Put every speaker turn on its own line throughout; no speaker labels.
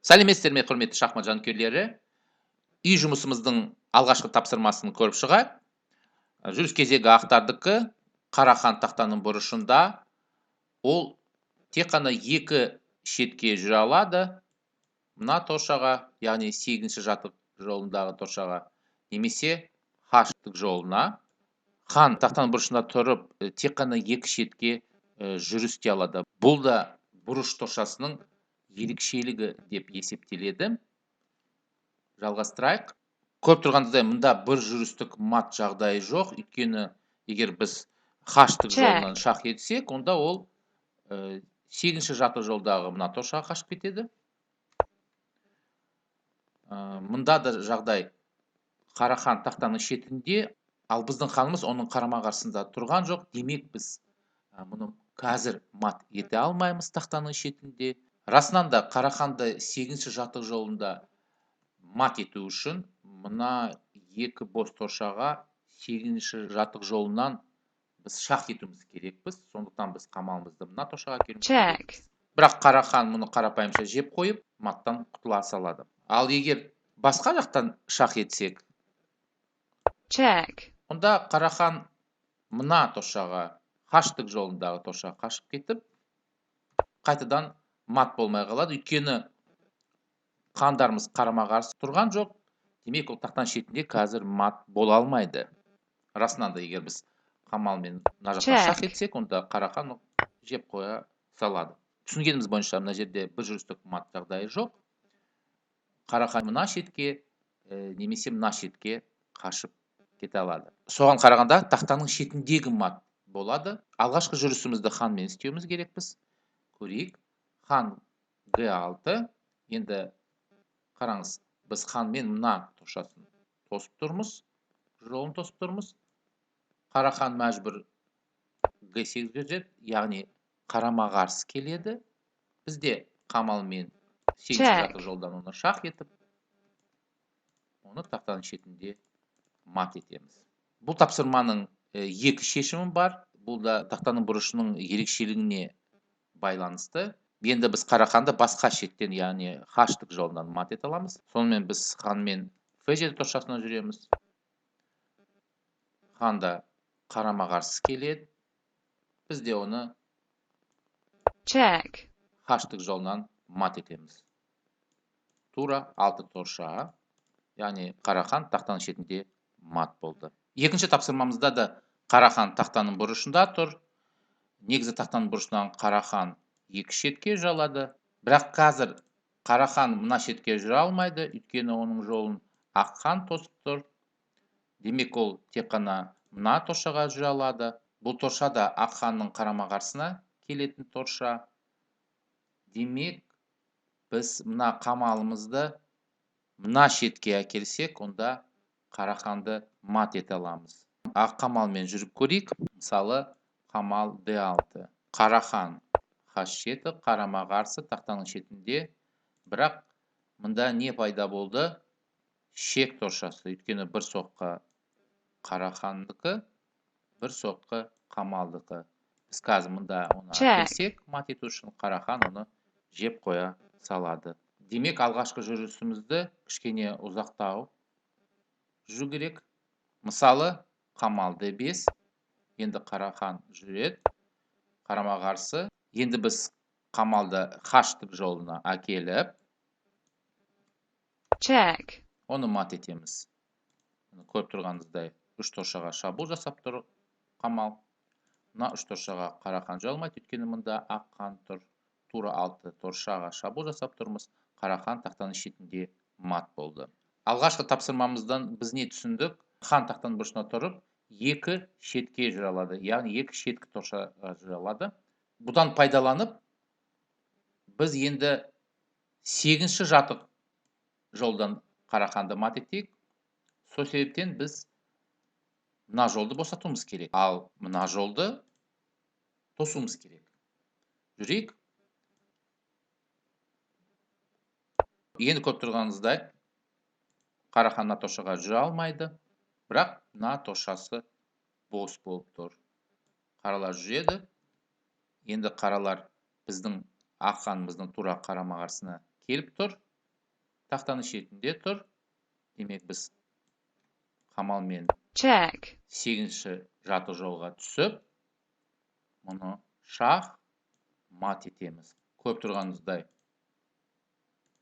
Сәлеметсіздер ме, құрметті шахмат жанкүйерлері. Үй жұмысымыздың алғашқы тапсырмасын көріп шығайық. Жүріс кезегі ақтардікі қарахан тақтаның бұрышында. Ол тек қана екі шетке жүре алады. Мына торшаға, яғни 8-ші жатық жолындағы торшаға, немесе H жолына. Хан тақтаның бұрышында тұрып, тек қана екі шетке жүріс істей алады. Бұл да бұрыш торшасының ерекшелігі деп есептеледі. Жалғастырайық. Көріп тұрғаныңыздай, мұнда бір жүрістік мат жағдайы жоқ. Өйткені егер біз H жолынан шах етсек, онда ол 8-ші жатық жолдағы мына торшаға қашып кетеді. Мұнда да жағдай қарахан тақтаның шетінде, ал біздің ханымыз оның қарама-қарсысында тұрған жоқ. Демек біз мұны қазір мат ете алмаймыз тақтаның шетінде. Расынан да қараханды 8-ші жатық жолында мат ету үшін мына екі бос торшаға 8-ші жатық жолынан біз шах етуіміз керекпіз. Сондықтан біз қамалымызды мына торшаға әкелуіміз керекпіз. Бірақ қарахан мұны қарапайымша жеп қойып, маттан құтыла салады. Ал егер басқа жақтан шах етсек, онда қарахан мына торшаға, H жолындағы торшаға қашып кетіп, қайтадан мат болмай қалады. Өйткені хандарымыз қарама-қарсы тұрған жоқ. Демек, ол тақтан шетінде қазір мат бола алмайды. Расынан да егер біз қамалмен мына жаққа шах етсек, онда қарахан жеп қоя салады. Түсінгеніміз бойынша мына жерде бір жүрістік мат жағдайы жоқ. Қарахан мына шетке немесе мына шетке қашып кете алады. Соған қарағанда тақтаның шетіндегі мат болады. Алғашқы жүрісімізді ханмен істеуіміз керекпіз. Көрейік. Хан G6. Енді қараңыз, біз ханмен мына торшасын тосып тұрмыз. Жолын тосып тұрмыз. Қарахан мәжбүр G8 жүреді, яғни қарама-қарсы келеді. Бізде қамалмен 8-ші жатық жолдан оны шах етіп, оны тақтаның шетінде мат етеміз. Бұл тапсырманың екі шешімі бар. Бұл да тақтаның бұрышының ерекшелігіне байланысты. Енді біз қараханды басқа шеттен, яғни H жолынан мат ете аламыз. Сонымен біз ханмен F7 торшасына жүреміз. Хан да қарама-қарсы келеді. Біз де оны H жолынан мат етеміз. Тура 6 торшаға, яғни қарахан тақтаның шетінде мат болды. Екінші тапсырмамызда да қарахан тақтаның бұрышында тұр. Негізі тақтаның бұрышынан қарахан екі шетке жүре алады. Бірақ қазір қарахан мына шетке жүре алмайды, өйткені оның жолын ақ хан тосып тұр. Демек, ол тек қана мына торшаға жүре алады. Бұл торша да ақ ханның қарама-қарсысына келетін торша. Демек, біз мына қамалымызды мына шетке әкелсек, онда қараханды мат ете аламыз. Ақ қамалмен жүріп көрейік. Мысалы, қамал D6. Қарахан H7, қарама-қарсы тақтаның шетінде. Бірақ мұнда не пайда болды? Шек торшасы. Өйткені бір соққы қарахандікі, бір соққы қамалдікі. Біз қазір мұнда оны әкелсек, мат ету үшін қарахан оны жеп қоя салады. Демек, алғашқы жүрісімізді кішкене ұзақтау жүру керек. Мысалы, қамал D5. Енді қарахан жүреді. Қарама-қарсы. Енді біз қамалды H жолына әкеліп, оны мат етеміз. Көріп тұрғаныңыздай, үш торшаға шабуыл жасап тұр қамал. Мына үш торшаға қарахан жүре алмайды, өйткені мұнда ақ хан тұр. Тура 6 торшаға шабуыл жасап тұрмыз. Қарахан тақтаның шетінде мат болды. Алғашқы тапсырмамыздан біз не түсіндік? Хан тақтаның бұрышына тұрып, екі шетке жүре алады, яғни екі шеткі торшаға жүре алады. Бұдан пайдаланып, біз енді 8-ші жатық жолдан қараханды мат етейік. Сол себептен біз мына жолды босатуымыз керек. Ал мына жолды тосуымыз керек. Жүрейік. Енді көріп тұрғаныңыздай, қарахан мына торшаға жүре алмайды. Бірақ мына торшасы бос болып тұр. Қаралар жүреді. Енді қаралар біздің ақ ханымыздың тура қарама-қарсысына келіп тұр. тақтаның шетінде тұр. Демек біз қамалмен
check,
8-ші жатық жолға түсіп, мұны шах мат етеміз. Көріп тұрғаныңыздай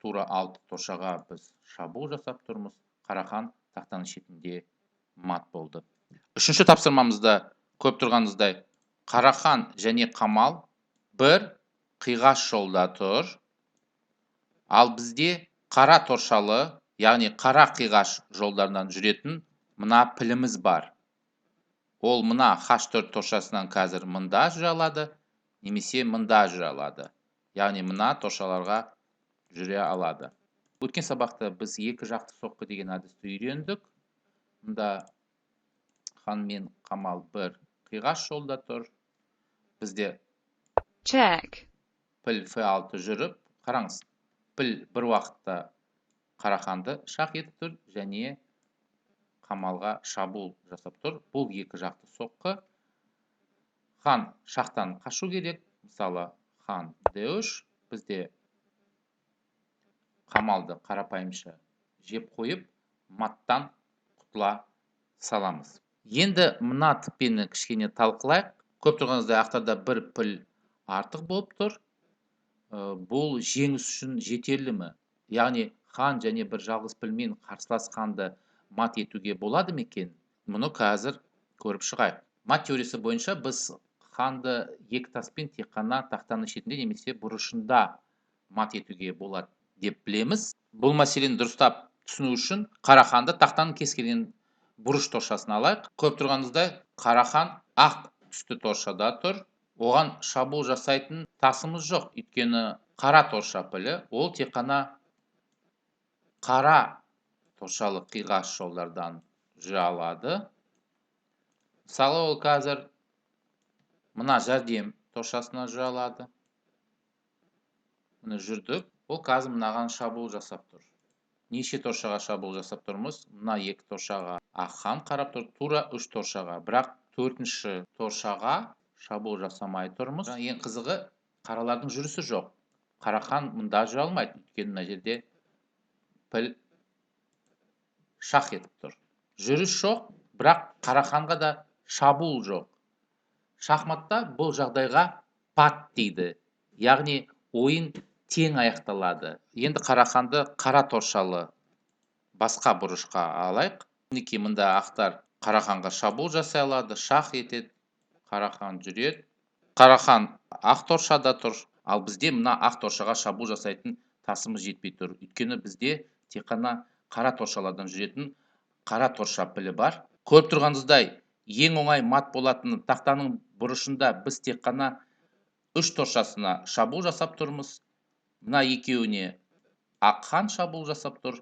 тура 6 торшаға біз шабуыл жасап тұрмыз. Қарахан тақтаның шетінде мат болды. Үшінші тапсырмамызда көріп тұрғаныңыздай Қарахан және Қамал бір қиғаш жолда тұр. Ал бізде қара торшалы, яғни қара қиғаш жолдарынан жүретін мына піліміз бар. Ол мына H4 торшасынан қазір мында жүре алады, немесе мында жүре алады. Яғни мына торшаларға жүре алады. Өткен сабақта біз екі жақты соққы деген әдісті үйрендік. Мұнда хан мен Қамал бір қиғаш жолда тұр. Бізде
check,
піл F6 жүріп, қараңыз, піл бір уақытта Қараханды шах етіп тұр, және Қамалға шабуыл жасап тұр. Бұл екі жақты соққы. Хан шахтан қашу керек. Мысалы, хан D3, бізде Қамалды қарапайымша жеп қойып, маттан құтыла саламыз. Енді мына тікпені кішкене талқылайық. Көп тұрғаныңызда ақтарда бір піл артық болып тұр. Бұл жеңіс үшін жетерлі ме? Яғни хан және бір жалғыз пілмен қарсылас ханды мат етуге болады ма екен? Мұны қазір көріп шығайық. Мат теориясы бойынша біз ханды екі таспен тек қана тақтаның шетінде немесе бұрышында мат етуге болады деп білеміз. Бұл мәселені дұрыстап түсіну үшін Қараханды тақтаның кез келген бұрыш торшасына алайық. Көріп тұрғаныңыздай Қарахан ақ түсті торшада тұр. Оған шабуыл жасайтын тасымыз жоқ. Өйткені қара торша пілі, ол тек қана қара торшалы қиғаш жолдардан жүре алады. Мысалы, ол қазір мына жәрдем торшасына жүре алады. Мұны жүрдік. Ол қазір мынаған шабуыл жасап тұр. Неше торшаға шабуыл жасап тұрмыз? Мына екі торшаға ақ хан қарап тұр, тура 3 торшаға. Бірақ 4-ші торшаға шабуыл жасамай тұрмыз. Ең қызығы, қаралардың жүрісі жоқ. Қарахан мұнда жүре алмайды. Өйткені мына жерде піл шах етіп тұр. Жүріс жоқ, бірақ Қараханға да шабуыл жоқ. Шахматта бұл жағдайға пат дейді. Яғни ойын тең аяқталады. Енді Қараханды қара торшалы басқа бұрышқа алайық. Мінекей мында ақтар Қараханға шабуыл жасай алады, шах етеді, Қарахан жүреді. Қарахан ақ торшада тұр, ал бізде мына ақ торшаға шабуыл жасайтын тасымыз жетпей тұр. Өйткені бізде тек қана қара торшалардан жүретін қара торша пілі бар. Көріп тұрғаныңыздай, ең оңай мат болатын тақтаның бұрышында біз тек қана 3 торшасына шабуыл жасап тұрмыз. Мына екеуіне ақ хан шабуыл жасап тұр,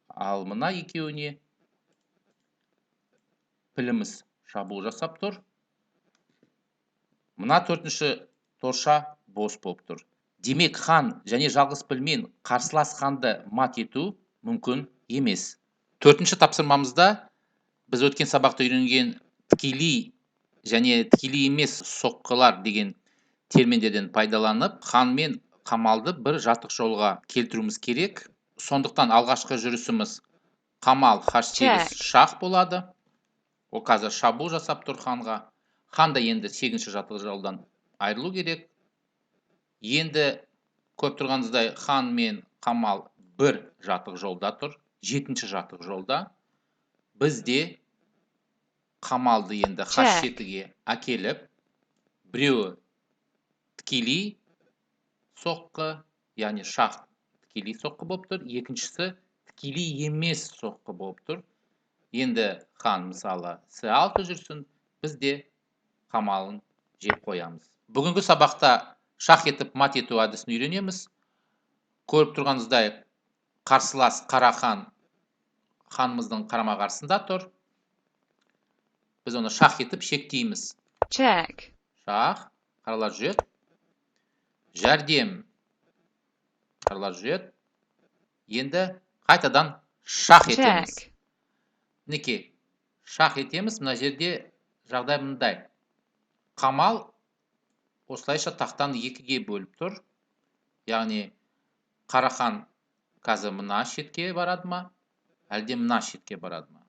ал мына екеуіне піліміз шабуыл жасап тұр. Мына 4-ші торша бос болып тұр. Демек, хан және жалғыз пілмен қарсылас ханды мат ету мүмкін емес. 4-ші тапсырмамызда біз өткен сабақта үйренген тікелей және тікелей емес соққылар деген терминдерден пайдаланып, хан мен Қамалды бір жатық жолға келтіруіміз керек. Сондықтан алғашқы жүрісіміз Қамал H8 шах болады. Ол қазір шабуыл жасап тұр ханға. Хан да енді 8-ші жатық жолдан айырылу керек. Енді көріп тұрғаныңыздай хан мен Қамал бір жатық жолда тұр. 7-ші жатық жолда. Бізде Қамалды енді H7-ге әкеліп, біреуі тікелей соққы, яғни шах тікелей соққы болып тұр. Екіншісі тікелей емес соққы болып тұр. Енді хан мысалы C6 жүрсін, бізде Қамалын жеп қоямыз. Бүгінгі сабақта шах етіп мат ету әдісін үйренеміз. Көріп тұрғаныңыздай қарсылас Қарахан ханымыздың қарама қарсында тұр. Біз оны шах етіп шектейміз.
check,
Шах, қаралар жүреді. Жәрдем, қаралар жүреді. Енді қайтадан шах етеміз. Мінекей, шах етеміз. Мына жерде жағдай мындай. Қамал осылайша тақтаны екіге бөліп тұр. Яғни Қарахан қазір мына шетке барады ма, әлде мына шетке барады ма?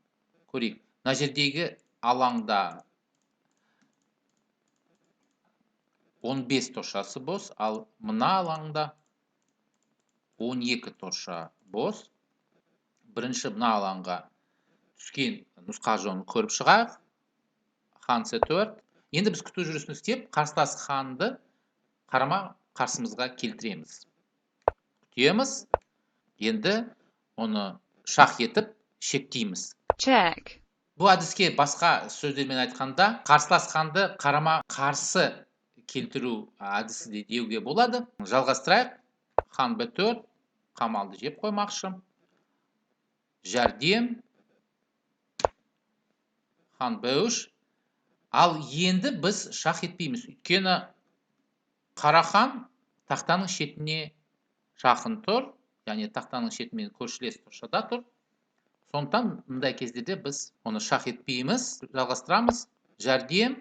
Көрейік. Мына жердегі алаңда 15 торшасы бос, ал мына алаңда 12 торша бос. Бірінші мына алаңға түскен нұсқа жолын көріп шығайық. Хан c4. Енді біз күту жүрісін істеп, қарсылас ханды қарама қарсымызға келтіреміз. Күтеміз. Енді оны шах етіп шектейміз.
check,
Бұл әдіске басқа сөздермен айтқанда, қарсылас ханды қарама қарсы келтіру әдісі де деуге болады. Жалғастырайық. Хан b4, қамалды жеп қоймақшы. Жәрдем. Хан b3. Ал енді біз шах етпейміз. Өйткені қара хан тақтаның шетіне жақын тұр, яғни тақтаның шетімен көршілес торшада тұр. Сондықтан мұндай кездерде біз оны шах етпейміз. Жалғастырамыз. Жәрдем.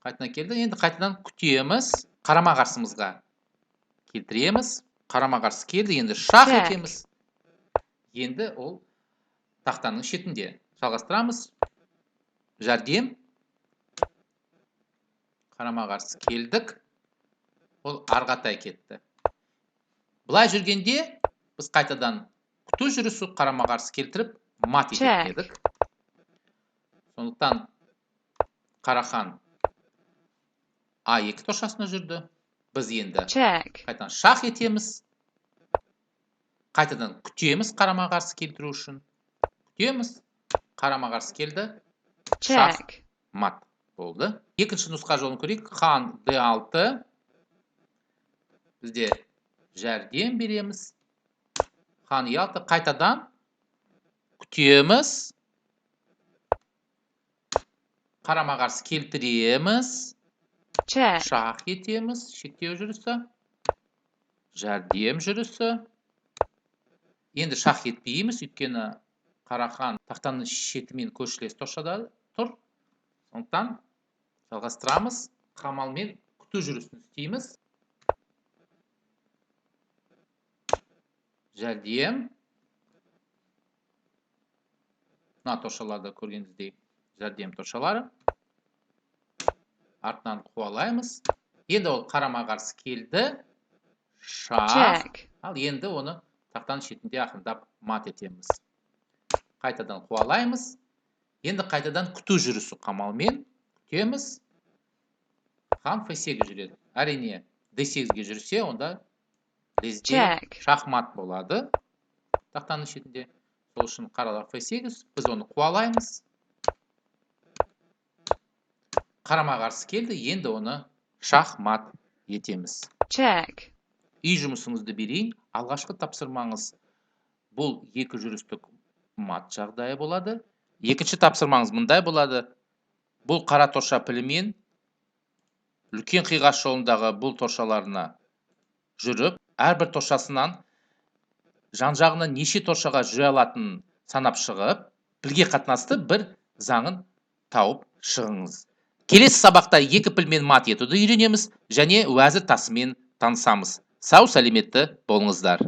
Қайтадан келді. Енді қайтадан күтеміз. Қарама қарсымызға келтіреміз. Қарама қарсы келді. Енді шах етеміз. Енді ол тақтаның шетінде. Жалғастырамыз. Жәрдем. Қарама қарсы келдік. Ол арғатай кетті. Бұлай жүргенде біз қайтадан күту жүрісі қарама қарсы келтіріп мат етедік. Сондықтан қара хан a2 торшасына жүрді. Біз енді қайтадан шах етеміз. Қайтадан күтеміз қарама қарсы келтіру үшін. Күтеміз. Қарама қарсы келді. Шах мат болды. Екінші нұсқа жолын көрейік. Хан d6. Бізде жәрдем береміз. Хан e6. Қайтадан күтеміз. Қарама қарсы келтіреміз. Шах етеміз. Шектеу жүрісі. Жәрдем жүрісі. Енді шах етпейміз. Өйткені қара хан тақтаның шетімен көршілес торшада тұр. Сондықтан жалғастырамыз. Қамалмен күту жүрісін істейміз. Жәрдем. Мына торшаларды көргеніңіздей жәрдем торшалары. Артынан қуалаймыз. Енді ол қарама қарсы келді. Шах. Ал енді оны тақтаның шетінде ақырындап мат етеміз. Қайтадан қуалаймыз. Енді қайтадан күту жүрісі қамалмен күтеміз. Хан f8-ге жүреді. Әрине d8-ге жүрсе, онда лезде шахмат болады. Тақтаның шетінде. Сол үшін қаралар f8, біз оны қуалаймыз. Қарама қарсы келді, енді оны шахмат етеміз. Үй жұмысыңызды берейін. Алғашқы тапсырмаңыз бұл екі жүрістік мат жағдайы болады. Екінші тапсырмаңыз мұндай болады. Бұл қара торша пілімен үлкен қиғаш жолындағы бұл торшаларына жүріп, әрбір торшасынан жан-жағына неше торшаға жүре алатынын санап шығып, пілге қатынасты бір заңын тауып шығыңыз. Келесі сабақта екі пілмен мат етуді үйренеміз және уәзір тасымен танысамыз. Сау сәлеметті болыңыздар.